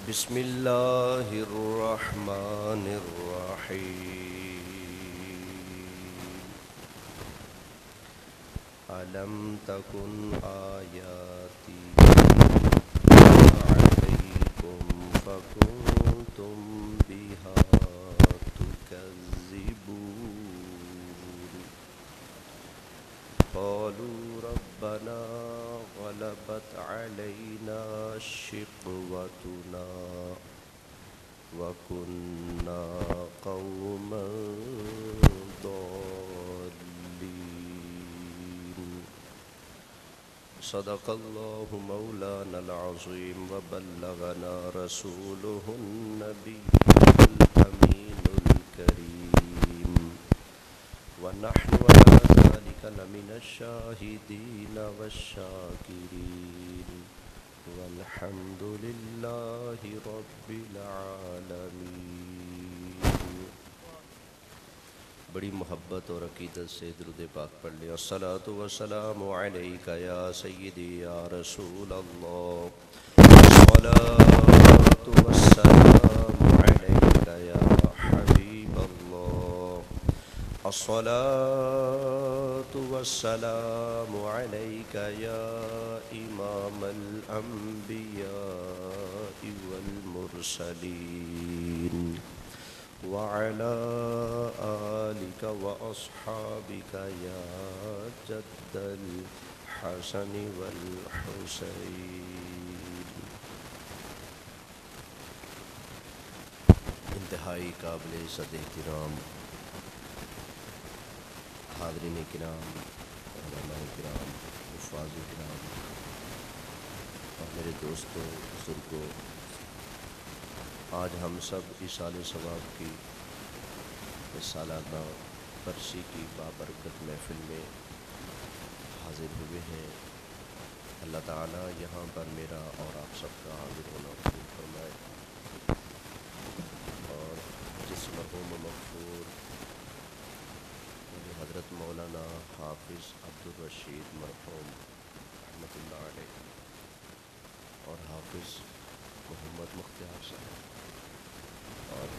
بسم اللہ الرحمن الرحیم ألم تكن آياتي عليكم فكنتم بها تكذبون قالوا ربنا غلبت علينا شقوتنا وكنا قوما ضالين صدق الله مولانا العظيم وبلغنا رسوله النبي الأمين الكريم ونحن على ذلك لمن الشاهدين والشاكرين والحمد لله رب العالمين. بڑی محبت اور عقیدت سے درود پاک پڑھ لیں. الصلاۃ والسلام علیک یا سیدی یا رسول اللہ. الصلاۃ والسلام علیک یا حبیب اللہ. الصلاۃ والسلام علیک یا امام الانبیاء والمرسلین وعلى آلك وأصحابك يا جد الحسن والحسين. انتہائی قابل عزت احترام حاضرین کرام، علماء کرام، حفاظ کرام اور میرے دوستوں بزرگوں، آج ہم سب ایصال ثواب کی سالانہ برسی کی بابرکت محفل میں حاضر ہوئے ہیں. اللہ تعالیٰ یہاں پر میرا اور آپ سب کا حاضر ہونا قبول فرمائے اور جس مرحوم و مغفور حضرت مولانا حافظ عبدالرشید مرحوم رحمۃ اللہ علیہ اور حافظ محمد مختار صاحب اور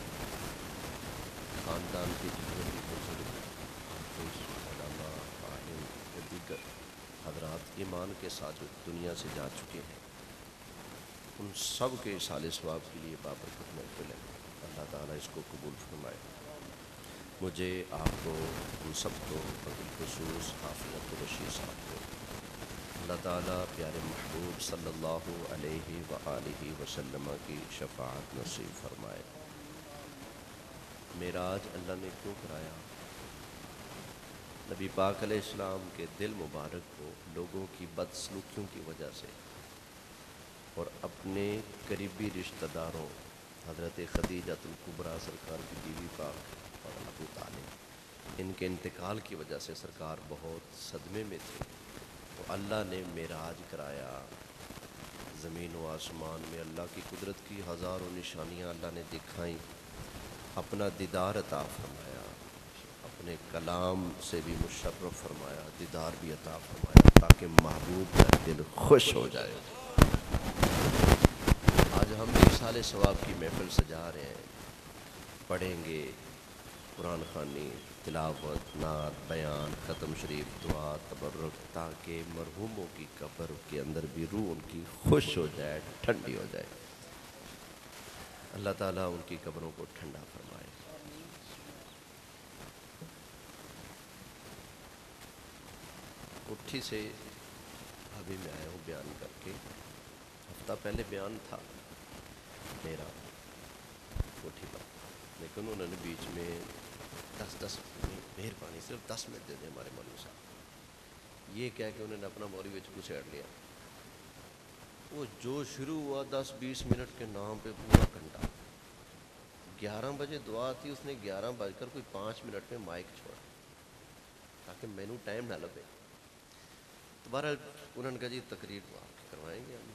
خاندان کے جتنے بھی بزرگ حافظ علماء عالم و دیگر حضرات ایمان کے ساتھ جو دنیا سے جا چکے ہیں، ان سب کے ایصال ثواب کے لیے بابرکت محفل ہے. اللہ تعالیٰ اس کو قبول فرمائے. مجھے، آپ کو، ہم سب کو، بالخصوص حافظ عبدالرشید صاحب کو اللہ تعالیٰ پیارے محبوب صلی اللہ علیہ وآلہ وسلم کی شفاعت نصیب فرمائے. معراج اللہ نے کیوں کرایا؟ نبی پاک علیہ السلام کے دل مبارک کو لوگوں کی بدسلوکیوں کی وجہ سے اور اپنے قریبی رشتہ داروں حضرت خدیجہ الکبریٰ سرکار کی بیوی پاک اور ابو طالب، ان کے انتقال کی وجہ سے سرکار بہت صدمے میں تھے. تو اللہ نے معراج کرایا. زمین و آسمان میں اللہ کی قدرت کی ہزاروں نشانیاں اللہ نے دکھائیں. اپنا دیدار عطا فرمایا، اپنے کلام سے بھی مشرف فرمایا، دیدار بھی عطا فرمایا تاکہ محبوب کا دل خوش ہو جائے. آج ہم ایصال ثواب کی محفل سجا رہے ہیں. پڑھیں گے قرآن خوانی، تلاوت، نعت، بیان، ختم شریف، دعا، تبرک، تاکہ مرحوموں کی قبر کے اندر بھی روح ان کی خوش ہو جائے، ٹھنڈی ہو جائے. اللہ تعالیٰ ان کی قبروں کو ٹھنڈا فرمائے. اٹھی سے ابھی میں آیا ہوں بیان کر کے. ہفتہ پہلے بیان تھا میرا کوٹھی پر، لیکن انہوں نے بیچ میں 10 مہربانی صرف 10 منٹ دے دیں ہمارے مولوی صاحب، یہ کہہ کے انہوں نے اپنا مولوی گھسیٹ لیا. وہ جو شروع ہوا 10-20 منٹ کے نام پہ پورا گھنٹہ. 11 بجے دعا تھی، اس نے 11:05 میں مائک چھوڑا تاکہ مینو ٹائم نہ لگے. دوبارہ انہوں نے کہا جی تقریر تو آپ کی کروائیں گے ہم.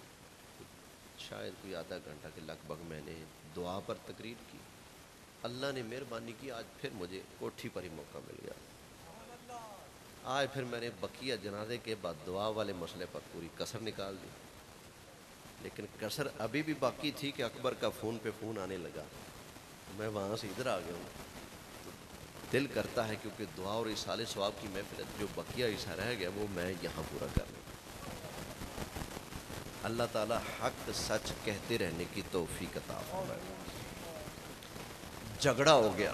شاید کوئی آدھا گھنٹہ کے لگ بھگ میں نے دعا پر تقریر کی. اللہ نے مہربانی کی، آج پھر مجھے کوٹھی پر ہی موقع مل گیا. آج پھر میں نے بقیہ جنازے کے بعد دعا والے مسئلے پر پوری کسر نکال دی. لیکن کسر ابھی بھی باقی تھی کہ اکبر کا فون پہ فون آنے لگا، میں وہاں سے ادھر آ گیا ہوں. تو دل کرتا ہے کیونکہ دعا اور ایصال ثواب کی محفل ہے، جو بقیہ حصہ رہ گیا وہ میں یہاں پورا کر لوں. اللہ تعالی حق سچ کہتے رہنے کی توفیق عطا فرمائے. جھگڑا ہو گیا.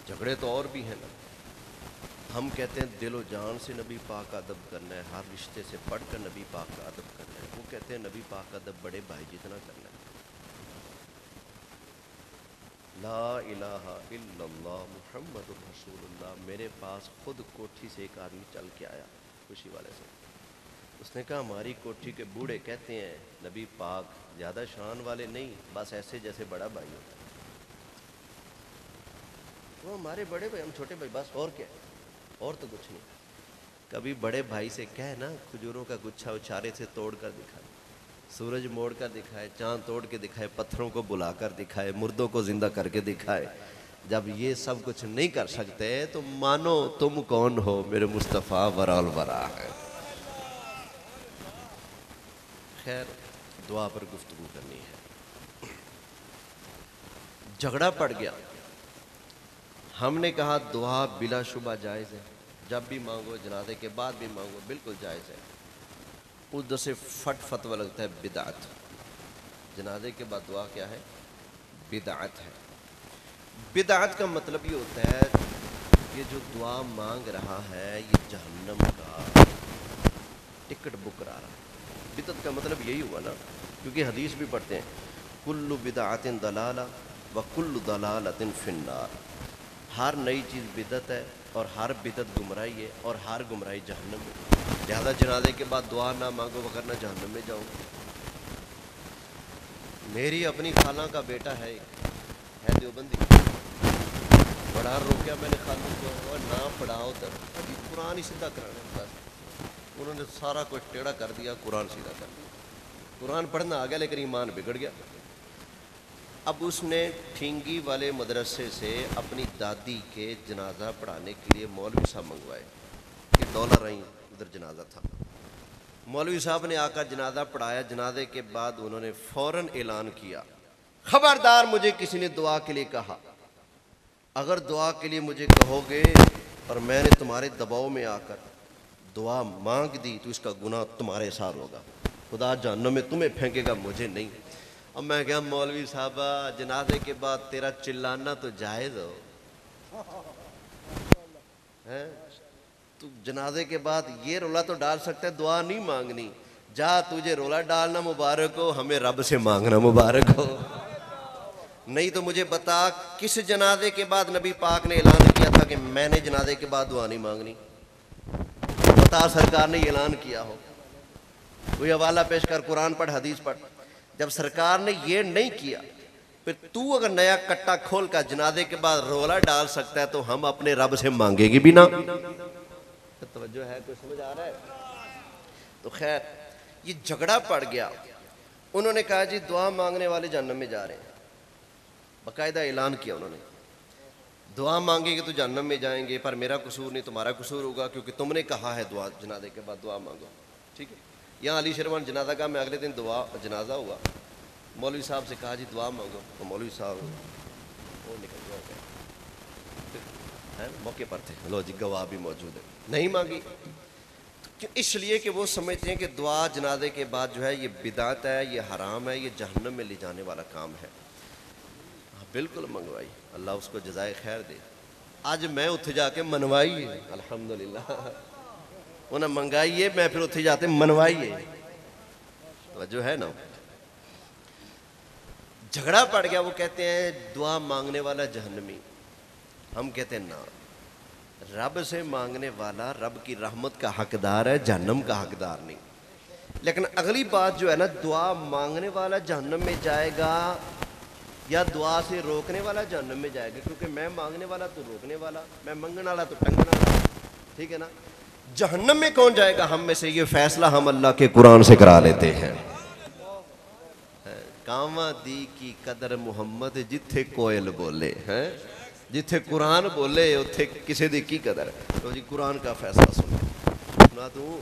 جھگڑے تو اور بھی ہیں نا. ہم کہتے ہیں دل و جان سے نبی پاک کا ادب کرنا ہے، ہر رشتے سے بڑھ کر نبی پاک کا ادب کرنا ہے. وہ کہتے ہیں نبی پاک کا ادب بڑے بھائی جتنا کرنا ہے. لا الہ الا اللہ محمد رسول اللہ. میرے پاس خود کوٹھی سے ایک آدمی چل کے آیا خوشی والے سے. اس نے کہا ہماری کوٹھی کے بوڑھے کہتے ہیں نبی پاک زیادہ شان والے نہیں، بس ایسے جیسے بڑا بھائی ہوتا ہے. وہ ہمارے بڑے بھائی، ہم چھوٹے بھائی، بس اور کیا، اور تو کچھ نہیں. کبھی بڑے بھائی سے کہے نا کھجوروں کا گچھا اچارے سے توڑ کر دکھائے، سورج موڑ کر دکھائے، چاند توڑ کے دکھائے، پتھروں کو بلا کر دکھائے، مردوں کو زندہ کر کے دکھائے. جب یہ سب کچھ نہیں کر سکتے تو مانو تم کون ہو، میرے مصطفیٰ ورا الورا ہے. خیر دعا پر گفتگو کرنی ہے. جھگڑا پڑ گیا. ہم نے کہا دعا بلا شبہ جائز ہے، جب بھی مانگو، جنازے کے بعد بھی مانگو، بالکل جائز ہے. ادھر سے فٹ فتویٰ لگتا ہے بدعت. جنازے کے بعد دعا کیا ہے؟ بدعت ہے. بدعت کا مطلب یہ ہوتا ہے یہ جو دعا مانگ رہا ہے یہ جہنم کا ٹکٹ بک کرا رہا ہے. بدعت کا مطلب یہی ہوا نا، کیونکہ حدیث بھی پڑھتے ہیں کل بدعت ضلالہ وکل ضلالۃ فی النار. ہر نئی چیز بدعت ہے اور ہر بدعت گمراہی ہے اور ہر گمراہی جہنم ہے. لہذا جنازے کے بعد دعا نہ مانگو ورنہ جہنم میں جاؤ. میری اپنی خالہ کا بیٹا ہے دیوبندی، پڑھا روکیا میں نے خالہ کو، اور نہ پڑھاؤ تب ابھی قرآن ہی سیدھا کرانا. بس انہوں نے سارا کچھ ٹیڑھا کر دیا، قرآن سیدھا کر دیا. قرآن پڑھنا آ گیا لیکن ایمان بگڑ گیا. اب اس نے ٹھینگی والے مدرسے سے اپنی دادی کے جنازہ پڑھانے کے لیے مولوی صاحب منگوائے کہ دولہ رہیں ادھر جنازہ تھا. مولوی صاحب نے آ کر جنازہ پڑھایا. جنازے کے بعد انہوں نے فوراً اعلان کیا خبردار مجھے کسی نے دعا کے لیے کہا، اگر دعا کے لیے مجھے کہو گے اور میں نے تمہارے دباؤ میں آ کر دعا مانگ دی تو اس کا گناہ تمہارے ساتھ ہوگا. خدا جہنم میں تمہیں پھینکے گا، مجھے نہیں. اب میں کہا مولوی صاحب جنازے کے بعد تیرا چلانا تو جائز ہو، تو جنازے کے بعد یہ رولا تو ڈال سکتا ہے، دعا نہیں مانگنی. جا تجھے رولا ڈالنا مبارک ہو، ہمیں رب سے مانگنا مبارک ہو. نہیں تو مجھے بتا کس جنازے کے بعد نبی پاک نے اعلان کیا تھا کہ میں نے جنازے کے بعد دعا نہیں مانگنی؟ بتا سرکار نے اعلان کیا ہو. کوئی حوالہ پیش کر، قرآن پڑھ، حدیث پڑھ. جب سرکار نے یہ نہیں کیا پھر تو اگر نیا کٹا کھول کر جنازے کے بعد رولا ڈال سکتا ہے تو ہم اپنے رب سے مانگے گی بھی نہ. توجہ ہے؟ کوئی سمجھ آ رہا ہے؟ تو خیر یہ جھگڑا پڑ گیا. انہوں نے کہا جی دعا مانگنے والے جہنم میں جا رہے ہیں. باقاعدہ اعلان کیا انہوں نے، دعا مانگیں گے تو جہنم میں جائیں گے، پر میرا قصور نہیں، تمہارا قصور ہوگا کیونکہ تم نے کہا ہے دعا جنازے کے بعد دعا مانگو. ٹھیک ہے. یہاں علی شیروان جنازہ گاہ میں اگلے دن جنازہ ہوا. مولوی صاحب سے کہا جی دعا مانگو، تو مولوی صاحب وہ نکل گئے، موقع پر تھے، لو جی گواہ بھی موجود ہے، نہیں مانگی. اس لیے کہ وہ سمجھتے ہیں کہ دعا جنازے کے بعد جو ہے یہ بدعت ہے، یہ حرام ہے، یہ جہنم میں لے جانے والا کام ہے. بالکل منگوائی، اللہ اس کو جزائے خیر دے. آج میں اتھے جا کے منوائی ہے الحمدللہ. انہیں منگائی ہے، میں پھر اتھے جاتے منوائی ہے. توجہ ہے نا؟ جھگڑا پڑ گیا. وہ کہتے ہیں دعا مانگنے والا جہنمی. ہم کہتے ہیں نا، رب سے مانگنے والا رب کی رحمت کا حقدار ہے، جہنم کا حقدار نہیں. لیکن اگلی بات جو ہے نا، دعا مانگنے والا جہنم میں جائے گا یا دعا سے روکنے والا جہنم میں جائے گا؟ کیونکہ میں مانگنے والا تو روکنے والا، میں منگنے والا تو ٹنگنے والا. ٹھیک ہے نا؟ جہنم میں کون جائے گا ہم میں سے؟ یہ فیصلہ ہم اللہ کے قرآن سے کرا لیتے ہیں. کاواں دی کی قدر محمد جتھے کوئل بولے ہیں، جتھے قرآن بولے اتھے کسے دی کی قدر ہے. تو جی قرآن کا فیصلہ سنا دوں.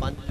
5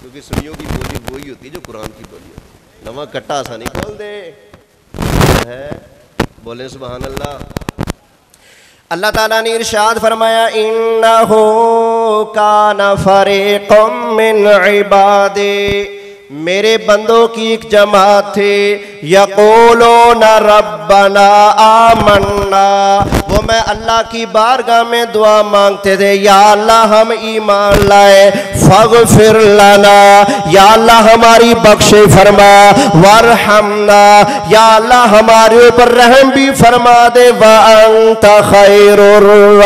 کیونکہ سنیوں کی بولی وہی ہوتی ہے جو قرآن کی بولی ہوتی ہے. نواں کٹا آسانی کھول دے ہے. بولیں سبحان اللہ. اللہ تعالیٰ نے ارشاد فرمایا انہو کان فریق من عبادی، میرے بندوں کی ایک جماعت تھی، یقولون ربنا آمنا، وہ میں اللہ کی بارگاہ میں دعا مانگتے تھے یا اللہ ہم ایمان لائے، فاغفر لنا، یا اللہ ہماری بخش فرما، وارحمنا، یا اللہ ہمارے اوپر رحم بھی فرما دے، وانت خیر الراحمین،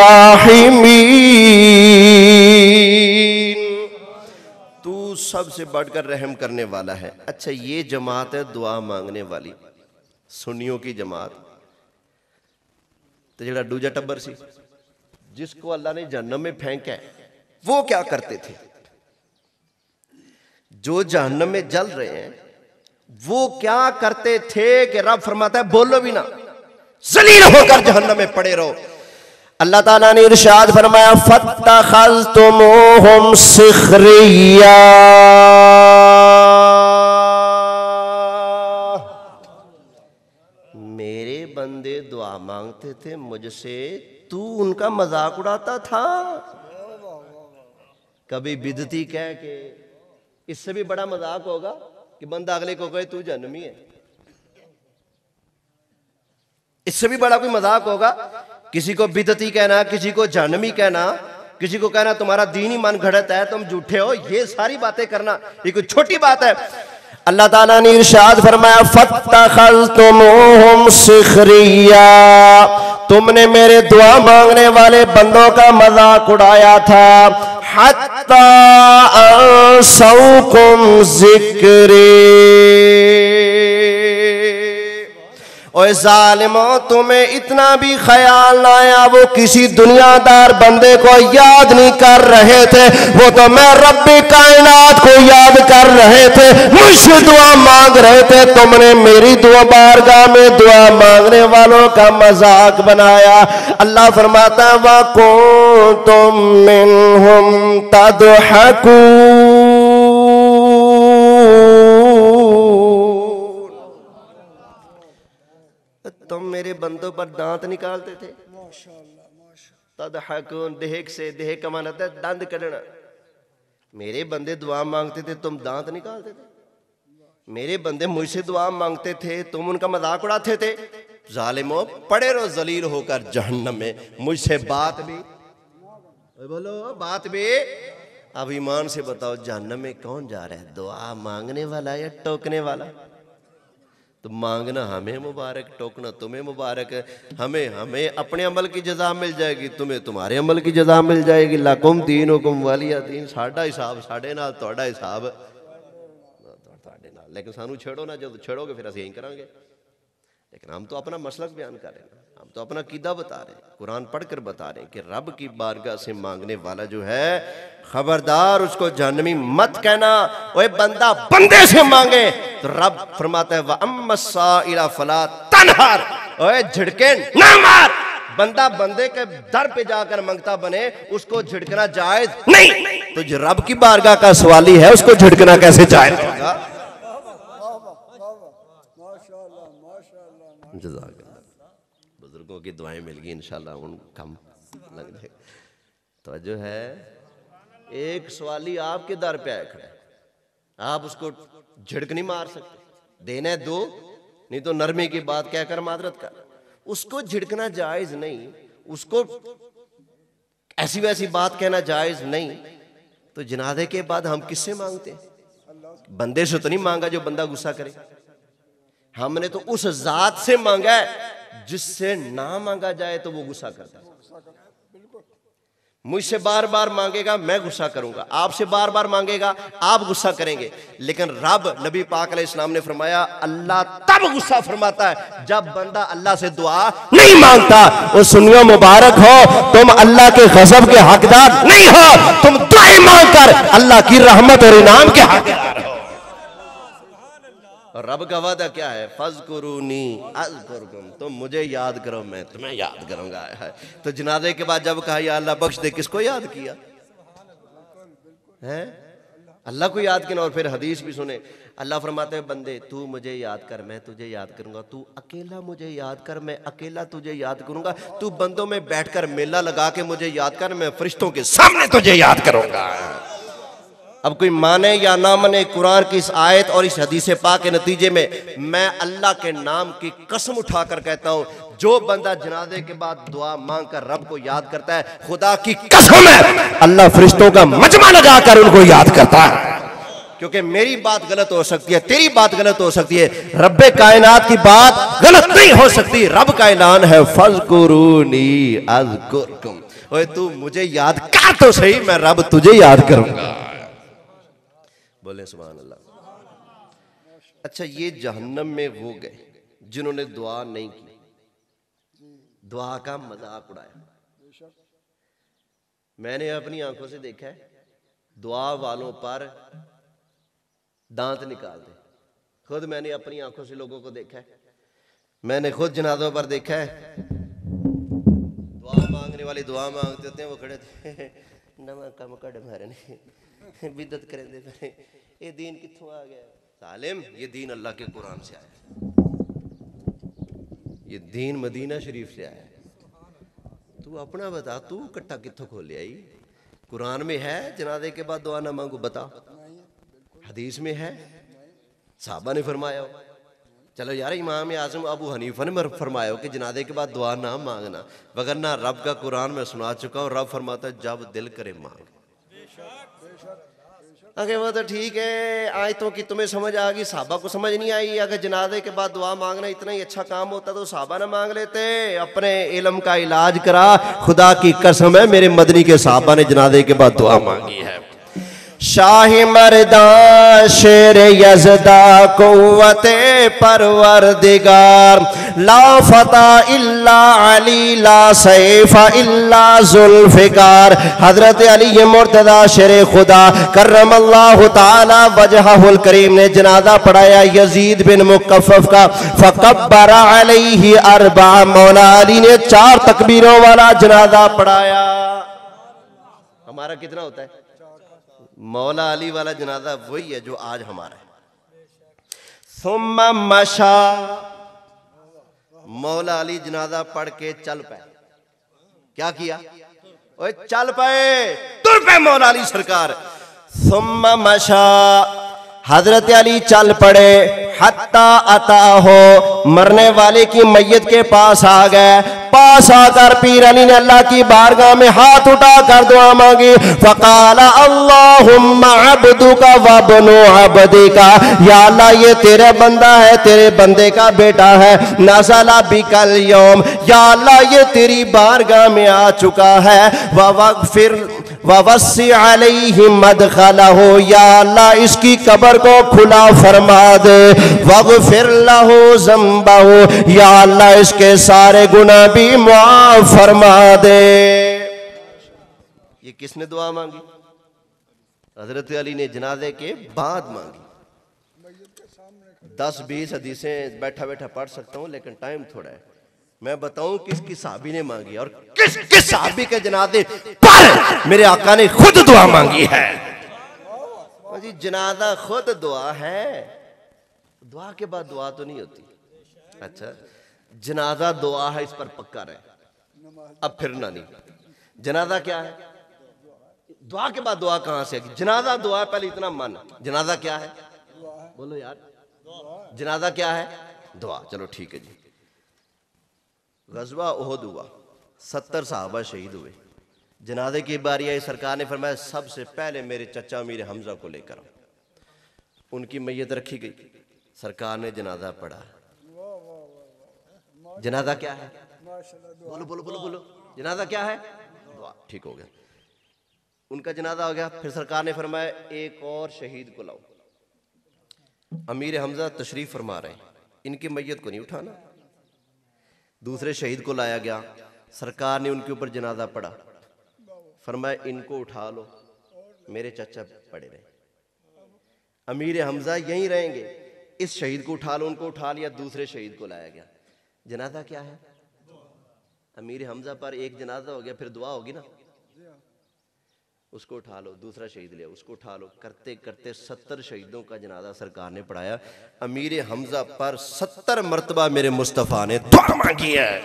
تو سب سے بڑھ کر رحم کرنے والا ہے. اچھا یہ جماعت ہے دعا مانگنے والی، سنیوں کی جماعت. تو جڑا دوجا ٹبر سی جس کو اللہ نے جہنم میں پھینکا ہے وہ کیا کرتے تھے؟ جو جہنم میں جل رہے ہیں وہ کیا کرتے تھے کہ رب فرماتا ہے بولو بھی نہ، ذلیل ہو کر جہنم میں پڑے رہو. اللہ تعالیٰ نے ارشاد فرمایا فَاتَّخَذْتُمُوهُمْ سِخْرِيًّا، میرے بندے دعا مانگتے تھے مجھ سے، تو ان کا مذاق اڑاتا تھا. کبھی بدعتی کہہ کے اس سے بھی بڑا مذاق ہوگا کہ بندہ اگلے کو کہے تو جہنمی ہے. اس سے بھی بڑا کوئی مذاق ہوگا کسی کو بدعتی کہنا، کسی کو جہنمی کہنا، کسی کو کہنا تمہارا دین ہی من گھڑت ہے، تم جھوٹے ہو. یہ ساری باتیں کرنا یہ کوئی چھوٹی بات ہے. اللہ تعالیٰ نے ارشاد فرمایا فَاتَّخَذْتُمُوهُمْ سِخْرِيًّا، تم نے میرے دعا مانگنے والے بندوں کا مذاق اڑایا تھا. حَتَّى أَنسَوْكُمْ ذِكْرِي، اوے ظالموں تمہیں اتنا بھی خیال نہ آیا وہ کسی دنیا دار بندے کو یاد نہیں کر رہے تھے، وہ تو میں رب کائنات کو یاد کر رہے تھے، مجھ سے دعا مانگ رہے تھے. تم نے میری دعا بارگاہ میں دعا مانگنے والوں کا مذاق بنایا. اللہ فرماتا ہے وَكُنْتُم مِّنْهُمْ تَضْحَكُونَ، تم میرے بندوں پر دانت نکالتے تھے. تضحکون، دہک سے، دہک کا معنی ہے دند کڈنا. میرے بندے دعا مانگتے تھے تم دانت نکالتے تھے. میرے بندے مجھ سے دعا مانگتے تھے تم ان کا مذاق اڑاتے تھے. ظالموں پڑے رہو ذلیل ہو کر جہنم میں. مجھ سے بات بھی بولو، بات بھی. اب ایمان سے بتاؤ جہنم میں کون جا رہا ہے؟ دعا مانگنے والا یا ٹوکنے والا؟ تو مانگنا ہمیں مبارک، ٹوکنا تمہیں مبارک. ہمیں اپنے عمل کی جزا مل جائے گی، تمہیں تمہارے عمل کی جزا مل جائے گی. لکم دینکم ولی دین، ساڈا حساب ساڈے نال، تہاڈا حساب تہاڈے نال. لیکن سانو چھیڑو نہ، جب چھیڑو گے پھر اسی یہی کریں گے. لیکن ہم تو اپنا مسلک بیان کر رہے ہیں، ہم تو اپنا عقیدہ بتا رہے ہیں، قرآن پڑھ کر بتا رہے ہیں کہ رب کی بارگاہ سے مانگنے والا جو ہے خبردار اس کو جہنمی مت کہنا. وہ بندہ بندے سے مانگے تو رب فرماتا ہے وَأَمَّا السَّائِلَ فَلَا تَنْهَرْ، اوے جھڑکے نہ مار. بندہ بندے کے در پہ جا کر منگتا بنے اس کو جھڑکنا جائز نہیں. تو جو رب کی بارگاہ کا سوالی ہے اس کو جھڑکنا کیسے جائز ہوگا؟ جزاک اللہ. بزرگوں کی دعائیں مل گئی انشاءاللہ ان کم لگ جائے. توجہ ہے. ایک سوالی آپ کے در پہ آئے کھڑے، آپ اس کو جھڑک نہیں مار سکتے. دینے دو، نہیں تو نرمی کی بات کہہ کر معذرت کر. اس کو جھڑکنا جائز نہیں، اس کو ایسی ویسی بات کہنا جائز نہیں. تو جنازے کے بعد ہم کس سے مانگتے ہیں؟ بندے سے تو نہیں مانگا جو بندہ غصہ کرے. ہم نے تو اس ذات سے مانگا ہے جس سے نہ مانگا جائے تو وہ غصہ کرتا ہے. مجھ سے بار بار مانگے گا میں غصہ کروں گا، آپ سے بار بار مانگے گا آپ غصہ کریں گے. لیکن رب نبی پاک علیہ السلام نے فرمایا اللہ تب غصہ فرماتا ہے جب بندہ اللہ سے دعا نہیں مانگتا. وہ سنیو مبارک ہو، تم اللہ کے غضب کے حقدار نہیں ہو، تم دعائیں مانگ کر اللہ کی رحمت اور انعام کے حقدار ہو. اور رب کا وعدہ کیا ہے؟ فَاذْكُرُونِي أَذْكُرْكُمْ، تم مجھے یاد کرو میں تمہیں یاد کروں گا. تو جنازے کے بعد جب کہا یا اللہ بخش دے، کس کو یاد کیا ہے؟ اللہ کو یاد کرنا. اور پھر حدیث بھی سنیں, اللہ فرماتے ہیں بندے تو مجھے یاد کر میں تجھے یاد کروں گا, تو اکیلا مجھے یاد کر میں اکیلا تجھے یاد کروں گا, تو بندوں میں بیٹھ کر میلہ لگا کے مجھے یاد کر میں فرشتوں کے سامنے تجھے یاد کروں گا. اب کوئی مانے یا نہ مانے, قرآن کی اس آیت اور اس حدیث پاک کے نتیجے میں اللہ کے نام کی قسم اٹھا کر کہتا ہوں, جو بندہ جنازے کے بعد دعا مانگ کر رب کو یاد کرتا ہے, خدا کی قسم ہے اللہ فرشتوں کا مجمع لگا کر ان کو یاد کرتا ہے. کیونکہ میری بات غلط ہو سکتی ہے, تیری بات غلط ہو سکتی ہے, رب کائنات کی بات غلط نہیں ہو سکتی. رب کا اعلان ہے فَاذْكُرُونِي أَذْكُرْكُمْ, اوے تو مجھے یاد کر تو صحیح, میں رب تجھے یاد کروں گا. بولیں سبحان اللہ. اچھا, یہ جہنم میں وہ گئے جنہوں نے دعا نہیں کی, دعا کا مذاق اڑایا. میں نے اپنی آنکھوں سے دیکھا ہے دعا والوں پر دانت نکال دے. خود میں نے اپنی آنکھوں سے لوگوں کو دیکھا ہے, میں نے خود جنازوں پر دیکھا ہے, دعا مانگنے والے دعا مانگتے ہوتے ہیں, وہ کھڑے تھے نواں کم کڑ مارے نے بدت کریں دے پہ, یہ دین کتھوں آ گیا سالم؟ یہ دین اللہ کے قرآن سے آیا, یہ دین مدینہ شریف سے آیا. تو اپنا بتا, تو کٹا کتھوں کھولے آئی؟ قرآن میں ہے جنازے کے بعد دعا نہ مانگو؟ بتا. حدیث میں ہے؟ صحابہ نے فرمایا ہو؟ چلو یار, امام اعظم ابو حنیفہ نے فرمایا ہو کہ جنازے کے بعد دعا نہ مانگنا, وگرنہ رب کا قرآن میں سنا چکا ہوں, رب فرماتا ہے جب دل کرے مانگ. اگر وہ تو ٹھیک ہے, آیتوں کی تمہیں سمجھ آ گئی, صحابہ کو سمجھ نہیں آئی. اگر جنازے کے بعد دعا مانگنا اتنا ہی اچھا کام ہوتا تو صحابہ نہ مانگ لیتے, اپنے علم کا علاج کرا. خدا کی قسم ہے میرے مدنی کے صحابہ نے جنازے کے بعد دعا مانگی ہے. شاہ مردان شیر یزدہ قوت پروردگار, لا فتح الا علی لا سیف الا ذوالفقار. حضرت علی مرتضی شیر خدا کرم اللہ تعالی وجہہ الکریم نے جنازہ پڑھایا یزید بن مقفف کا, فکبر علیہ اربع. مولا علی نے 4 تکبیروں والا جنازہ پڑھایا. ہمارا کتنا ہوتا ہے؟ مولا علی والا جنازہ وہی ہے جو آج ہمارا ہے. ثم مشا, مولا علی جنازہ پڑھ کے چل پائے. کیا کیا؟ اوے چل پائے, تر پہ مولا علی سرکار. ثم مشا, حضرت علی چل پڑے. حتی اتا ہو, مرنے والے کی میت کے پاس آ گئے. پاس آ کر پیر علی نے اللہ کی بارگاہ میں ہاتھ اٹھا کر دعا مانگی. فقال اللہم عبدک وابن عبدک, یا اللہ یہ تیرے بندہ ہے, تیرے بندے کا بیٹا ہے. نزل بک اليوم, یا اللہ یہ تیری بارگاہ میں آ چکا ہے. ووغفر ووسع علیہ مدخلہ, یا اللہ اس کی قبر کو کھلا فرما دے. وغفر لہ ذنبہ, یا اللہ اس کے سارے گناہ بھی معاف فرما دے. یہ کس نے دعا مانگی؟ حضرت علی نے جنازے کے بعد مانگی. 10-20 حدیثیں بیٹھا بیٹھا پڑھ سکتا ہوں لیکن ٹائم تھوڑا ہے. میں بتاؤں کس کی صحابی نے مانگی اور کس کس صحابی کے جنازے پر میرے آقا نے خود دعا مانگی ہے. جی جنازہ خود دعا ہے, دعا کے بعد دعا تو نہیں ہوتی. اچھا, جنازہ دعا ہے, اس پر پکا رہے, اب پھرنا نہیں. جنازہ کیا ہے؟ دعا کے بعد دعا کہاں سے؟ جنازہ دعا ہے, پہلے اتنا مان. جنازہ کیا ہے؟ بولو یار, جنازہ کیا ہے؟ دعا. چلو ٹھیک ہے جی. غزوہ احد ہوا, 70 صحابہ شہید ہوئے. جنازے کی باری آئی, سرکار نے فرمایا سب سے پہلے میرے چچا امیر حمزہ کو لے کر آؤ. ان کی میت رکھی گئی, سرکار نے جنازہ پڑھا. جنازہ کیا ہے؟ بولو بولو بولو بولو, جنازہ کیا ہے؟ دعا. ٹھیک ہو گیا, ان کا جنازہ ہو گیا. پھر سرکار نے فرمایا ایک اور شہید کو لاؤ. امیر حمزہ تشریف فرما رہے ہیں, ان کی میت کو نہیں اٹھانا. دوسرے شہید کو لایا گیا, سرکار نے ان کے اوپر جنازہ پڑھا. فرمایا ان کو اٹھا لو, میرے چچا پڑے رہے. امیر حمزہ یہیں رہیں گے, اس شہید کو اٹھا لو. ان کو اٹھا لیا, دوسرے شہید کو لایا گیا. جنازہ کیا ہے؟ امیر حمزہ پر ایک جنازہ ہو گیا, پھر دعا ہوگی نا. اس کو اٹھا لو، دوسرا شہید لیا، اس کو اٹھا لو، کرتے کرتے 70 شہیدوں کا جنازہ سرکار نے پڑھایا۔ امیر حمزہ پر 70 مرتبہ میرے مصطفیٰ نے دعا مانگی ہے۔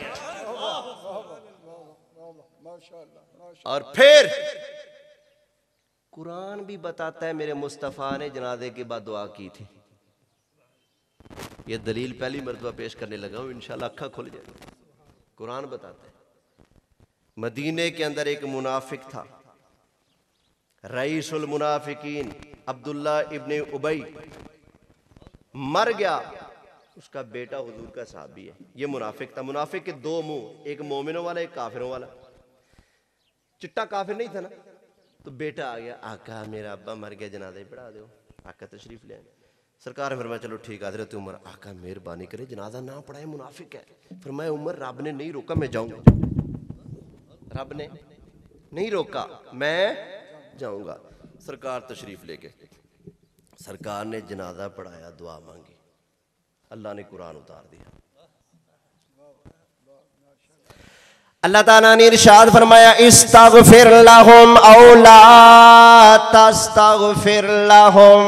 اور پھر قرآن بھی بتاتا ہے میرے مصطفیٰ نے جنازے کے بعد دعا کی تھی۔ یہ دلیل پہلی مرتبہ پیش کرنے لگا ہوں، انشاءاللہ اکھا کھل جائے گا۔ قرآن بتاتا ہے مدینے کے اندر ایک منافق تھا، رئیس المنافقین عبداللہ ابن ابی، مر گیا۔ اس کا بیٹا حضور کا صحابی ہے۔ یہ منافق تھا۔ منافق کے دو منہ، ایک مومنوں والا ایک کافروں والا۔ چٹا کافر نہیں تھا نا، تو بیٹا آ گیا، آقا میرا ابا مر گیا، جنازہ پڑھا دو۔ آقا تشریف لے آئے۔ سرکار نے فرمایا چلو ٹھیک، حضرت عمر، آقا مہربانی کرے جنازہ نہ پڑھائے، منافق ہے۔ فرمایا عمر رب نے نہیں روکا، میں جاؤں گا، رب نے نہیں روکا، میں جاؤں گا۔ سرکار تشریف لے کے سرکار نے جنازہ پڑھایا، دعا مانگی، اللہ نے قرآن اتار دیا۔ اللہ تعالیٰ نے ارشاد فرمایا استغفر لهم او لا تستغفر لهم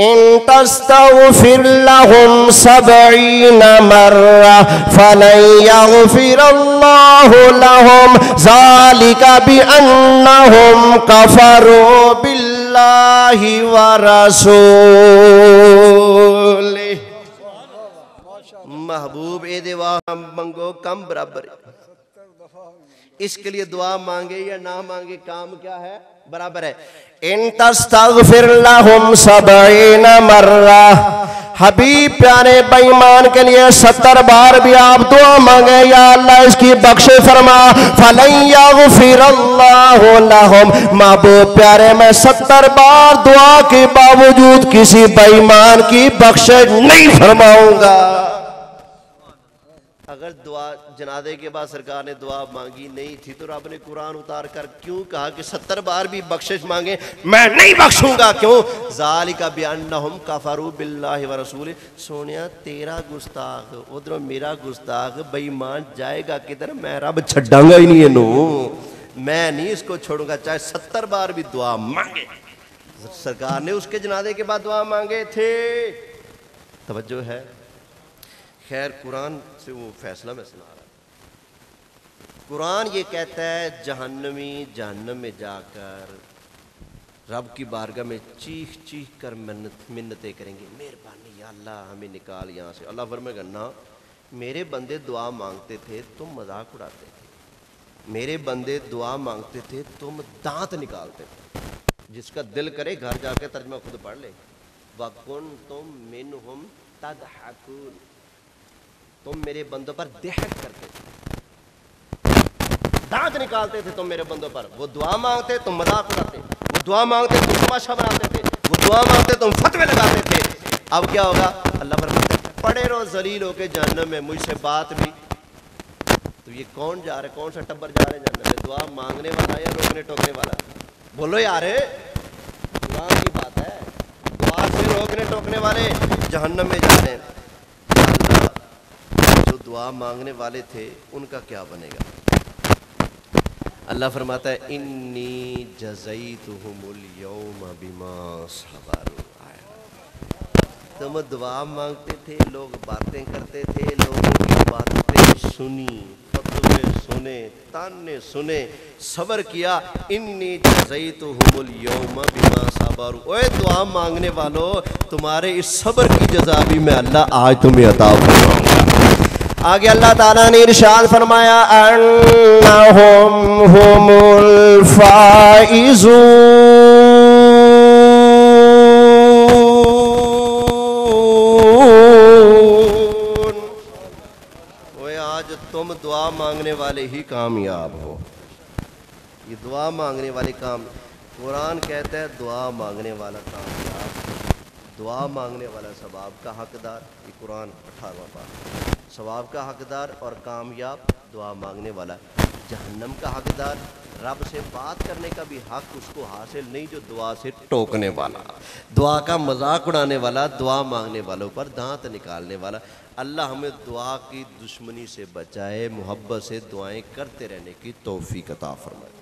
ان تستغفر لهم 70 مرة فلن يغفر الله لهم ذلك بأنهم كفروا بالله ورسوله۔ محبوب اے دعا منگو کم برابر، اس کے لیے دعا مانگے یا نہ مانگے کام کیا ہے؟ برابر ہے۔ ان تستغفر لهم 70 مرة، حبیب پیارے بے ایمان کے لیے 70 بار بھی آپ دعا مانگے یا اللہ اس کی بخش فرما، فَلَن يَغْفِرَ اللَّهُ لَهُمْ، محبوب پیارے میں 70 بار دعا کے باوجود کسی بے ایمان کی بخش نہیں فرماؤں گا۔ اگر دعا جنازے کے بعد سرکار نے دعا مانگی نہیں تھی تو رب نے قرآن اتار کر کیوں کہا کہ 70 بار بھی بخشش مانگیں میں نہیں بخشوں گا؟ کیوں؟ ذالک بأنہم کفروا باللہ ورسولہ۔ سونیا تیرا گستاخ ادھر میرا گستاخ بے ایمان جائے گا کدھر؟ میں رب چھڈاں گا ہی نہیں انہوں، میں نہیں اس کو چھوڑوں گا چاہے 70 بار بھی دعا مانگے۔ سرکار نے اس کے جنازے کے بعد دعا مانگے تھے، توجہ ہے؟ خیر قرآن سے وہ فیصلہ میں سنا رہا ہوں۔ قرآن یہ کہتا ہے جہنمی جہنم میں جا کر رب کی بارگاہ میں چیخ چیخ کر منتیں کریں گے، مہربانی یا اللہ ہمیں نکال یہاں سے۔ اللہ فرمائے گا نہ، میرے بندے دعا مانگتے تھے تم مذاق اڑاتے تھے، میرے بندے دعا مانگتے تھے تم دانت نکالتے تھے۔ جس کا دل کرے گھر جا کے ترجمہ خود پڑھ لے۔ وَكُنْتُم مِّنْهُمْ تَضْحَكُونَ، تم میرے بندوں پر ضحک کرتے تھے، دانت نکالتے تھے تم میرے بندوں پر۔ وہ دعا مانگتے تم مذاق اڑاتے، وہ دعا مانگتے تم تماشا بناتے تھے، وہ دعا مانگتے تم فتوے لگاتے تھے۔ اب کیا ہوگا؟ اللہ فرماتا ہے پڑے رہو ذلیل ہو کے جہنم میں، مجھ سے بات بھی۔ تو یہ کون جا رہا ہے؟ کون سا ٹبر جا رہا ہے جہنم میں؟ دعا مانگنے والا یا روکنے ٹوکنے والا؟ بولو یار، قرآن کی بات ہے، دعا سے روکنے ٹوکنے والے جہنم میں جا رہے ہیں۔ جو دعا مانگنے والے تھے ان کا کیا بنے گا؟ اللہ فرماتا ہے انی جزیتہم اليوم بما صبروا۔ تم دعا مانگتے تھے، لوگ باتیں کرتے تھے، لوگوں کی باتیں سنی، فتوے سنے، تانے سنے، صبر کیا۔ انی جزیتہم اليوم بما صبروا۔ اے دعا مانگنے والو، تمہارے اس صبر کی جزا بھی میں اللہ آج تمہیں عطا فرماؤں گا۔ آگے اللہ تعالیٰ نے ارشاد فرمایا انہم ہم الفائزون۔ وہ آج تم دعا مانگنے والے ہی کامیاب ہو۔ یہ دعا مانگنے والے کام، قرآن کہتا ہے دعا مانگنے والا کامیاب، دعا مانگنے والا ثواب کا حقدار۔ یہ قرآن 18واں پارہ، ثواب کا حقدار اور کامیاب دعا مانگنے والا۔ جہنم کا حقدار، رب سے بات کرنے کا بھی حق اس کو حاصل نہیں جو دعا سے ٹوکنے والا، دعا کا مذاق اڑانے والا، دعا مانگنے والوں پر دانت نکالنے والا۔ اللہ ہمیں دعا کی دشمنی سے بچائے، محبت سے دعائیں کرتے رہنے کی توفیق عطا فرمائے۔